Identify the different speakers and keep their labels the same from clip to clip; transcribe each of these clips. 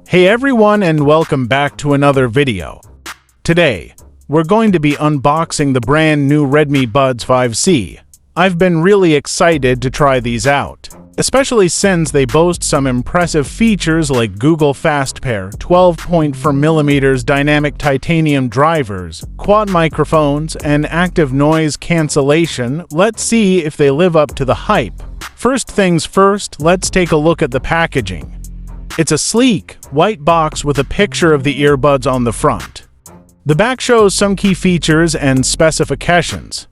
Speaker 1: Hey everyone, and welcome back to another video. Today, we're going to be unboxing the brand new Redmi Buds 5C. I've been really excited to try these out, especially since they boast some impressive features like Google Fast Pair, 12.4mm dynamic titanium drivers, quad microphones, and active noise cancellation. Let's see if they live up to the hype. First things first, let's take a look at the packaging. It's a sleek, white box with a picture of the earbuds on the front. The back shows some key features and specifications.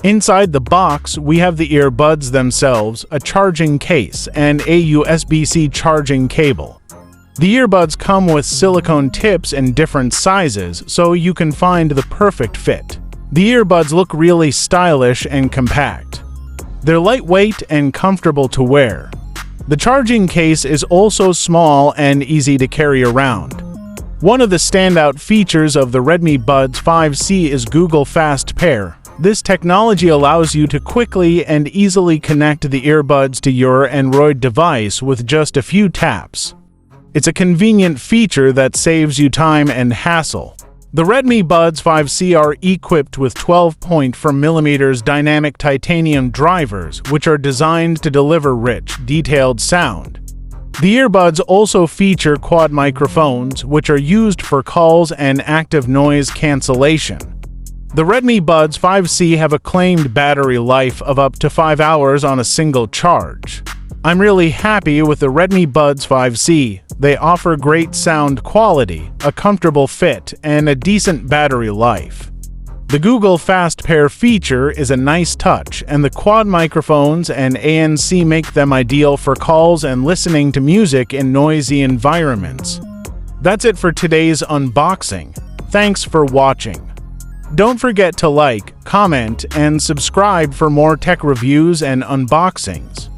Speaker 1: Inside the box, we have the earbuds themselves, a charging case, and a USB-C charging cable. The earbuds come with silicone tips in different sizes, so you can find the perfect fit. The earbuds look really stylish and compact. They're lightweight and comfortable to wear. The charging case is also small and easy to carry around. One of the standout features of the Redmi Buds 5C is Google Fast Pair. This technology allows you to quickly and easily connect the earbuds to your Android device with just a few taps. It's a convenient feature that saves you time and hassle. The Redmi Buds 5C are equipped with 12.4mm dynamic titanium drivers, which are designed to deliver rich, detailed sound. The earbuds also feature quad microphones, which are used for calls and active noise cancellation. The Redmi Buds 5C have a claimed battery life of up to 5 hours on a single charge. I'm really happy with the Redmi Buds 5C. They offer great sound quality, a comfortable fit, and a decent battery life. The Google Fast Pair feature is a nice touch, and the quad microphones and ANC make them ideal for calls and listening to music in noisy environments. That's it for today's unboxing. Thanks for watching. Don't forget to like, comment, and subscribe for more tech reviews and unboxings.